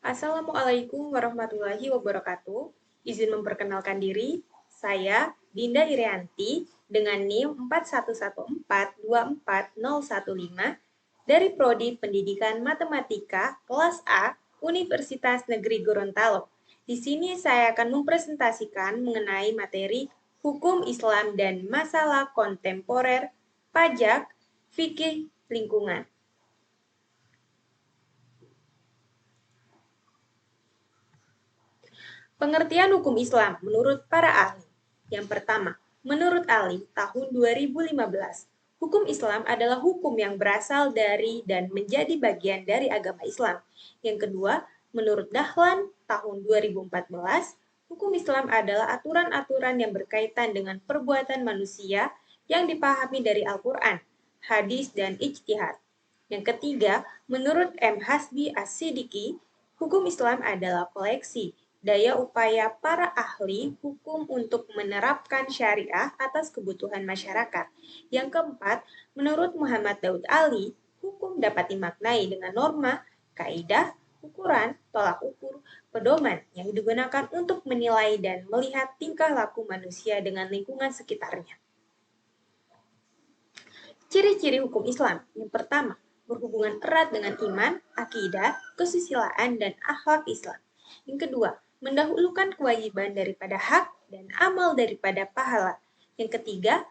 Assalamualaikum warahmatullahi wabarakatuh. Izin memperkenalkan diri, saya Dinda Irianti dengan NIM 4114240015 dari Prodi Pendidikan Matematika kelas A Universitas Negeri Gorontalo. Di sini saya akan mempresentasikan mengenai materi hukum Islam dan masalah kontemporer, pajak, fikih lingkungan. Pengertian hukum Islam menurut para ahli. Yang pertama, menurut ahli tahun 2015, hukum Islam adalah hukum yang berasal dari dan menjadi bagian dari agama Islam. Yang kedua, menurut Dahlan tahun 2014, hukum Islam adalah aturan-aturan yang berkaitan dengan perbuatan manusia yang dipahami dari Al-Quran, hadis, dan ijtihad. Yang ketiga, menurut M. Hasbi As-Siddiqi, hukum Islam adalah koleksi daya upaya para ahli hukum untuk menerapkan syariah atas kebutuhan masyarakat. Yang keempat, menurut Muhammad Daud Ali, hukum dapat dimaknai dengan norma, kaidah, ukuran, tolak ukur, pedoman yang digunakan untuk menilai dan melihat tingkah laku manusia dengan lingkungan sekitarnya. Ciri-ciri hukum Islam. Yang pertama, berhubungan erat dengan iman, akidah, kesusilaan, dan akhlak Islam. Yang kedua, mendahulukan kewajiban daripada hak dan amal daripada pahala. Yang ketiga,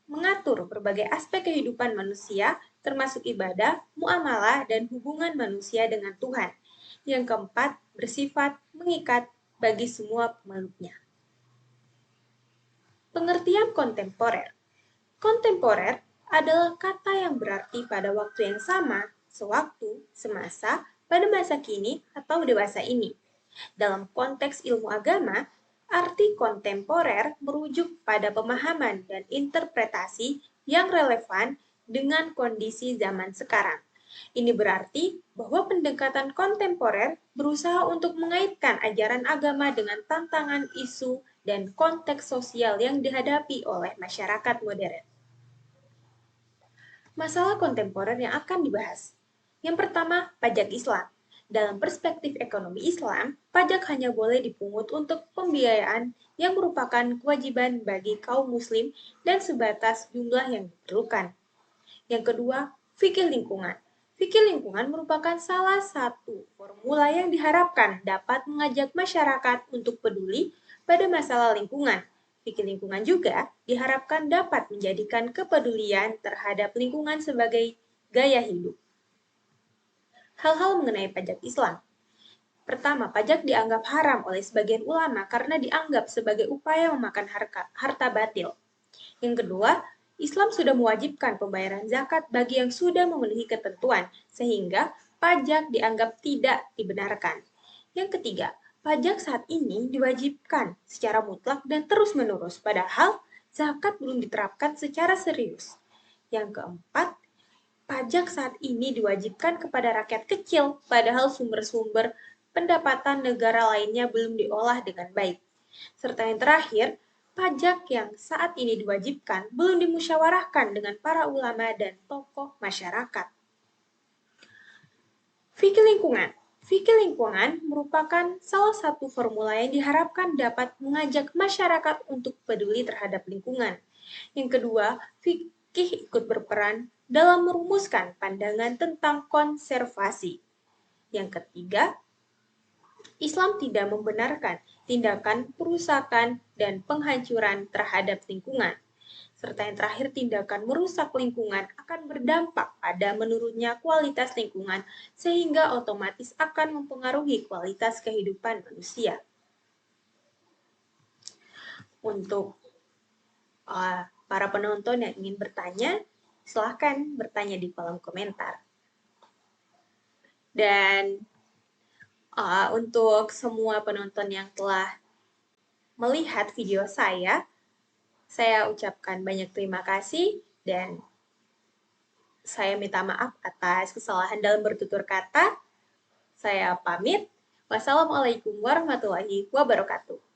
mengatur berbagai aspek kehidupan manusia, termasuk ibadah, muamalah, dan hubungan manusia dengan Tuhan. Yang keempat, bersifat mengikat bagi semua pemeluknya. Pengertian kontemporer. Kontemporer adalah kata yang berarti pada waktu yang sama, sewaktu, semasa, pada masa kini, atau dewasa ini. Dalam konteks ilmu agama, arti kontemporer merujuk pada pemahaman dan interpretasi yang relevan dengan kondisi zaman sekarang. Ini berarti bahwa pendekatan kontemporer berusaha untuk mengaitkan ajaran agama dengan tantangan isu dan konteks sosial yang dihadapi oleh masyarakat modern. Masalah kontemporer yang akan dibahas. Yang pertama, pajak Islam. Dalam perspektif ekonomi Islam, pajak hanya boleh dipungut untuk pembiayaan yang merupakan kewajiban bagi kaum muslim dan sebatas jumlah yang diperlukan. Yang kedua, fikih lingkungan. Fikih lingkungan merupakan salah satu formula yang diharapkan dapat mengajak masyarakat untuk peduli pada masalah lingkungan. Fikih lingkungan juga diharapkan dapat menjadikan kepedulian terhadap lingkungan sebagai gaya hidup. Hal-hal mengenai pajak Islam. Pertama, pajak dianggap haram oleh sebagian ulama karena dianggap sebagai upaya memakan harta batil. Yang kedua, Islam sudah mewajibkan pembayaran zakat bagi yang sudah memenuhi ketentuan, sehingga pajak dianggap tidak dibenarkan. Yang ketiga, pajak saat ini diwajibkan secara mutlak dan terus-menerus, padahal zakat belum diterapkan secara serius. Yang keempat, pajak saat ini diwajibkan kepada rakyat kecil, padahal sumber-sumber pendapatan negara lainnya belum diolah dengan baik. Serta yang terakhir, pajak yang saat ini diwajibkan belum dimusyawarahkan dengan para ulama dan tokoh masyarakat. Fikih lingkungan. Fikih lingkungan merupakan salah satu formula yang diharapkan dapat mengajak masyarakat untuk peduli terhadap lingkungan. Yang kedua, fikih ikut berperan dalam merumuskan pandangan tentang konservasi. Yang ketiga, Islam tidak membenarkan tindakan perusakan dan penghancuran terhadap lingkungan. Serta yang terakhir, tindakan merusak lingkungan akan berdampak pada menurunnya kualitas lingkungan sehingga otomatis akan mempengaruhi kualitas kehidupan manusia. Untuk para penonton yang ingin bertanya, silahkan bertanya di kolom komentar. Dan untuk semua penonton yang telah melihat video saya ucapkan banyak terima kasih dan saya minta maaf atas kesalahan dalam bertutur kata. Saya pamit. Wassalamualaikum warahmatullahi wabarakatuh.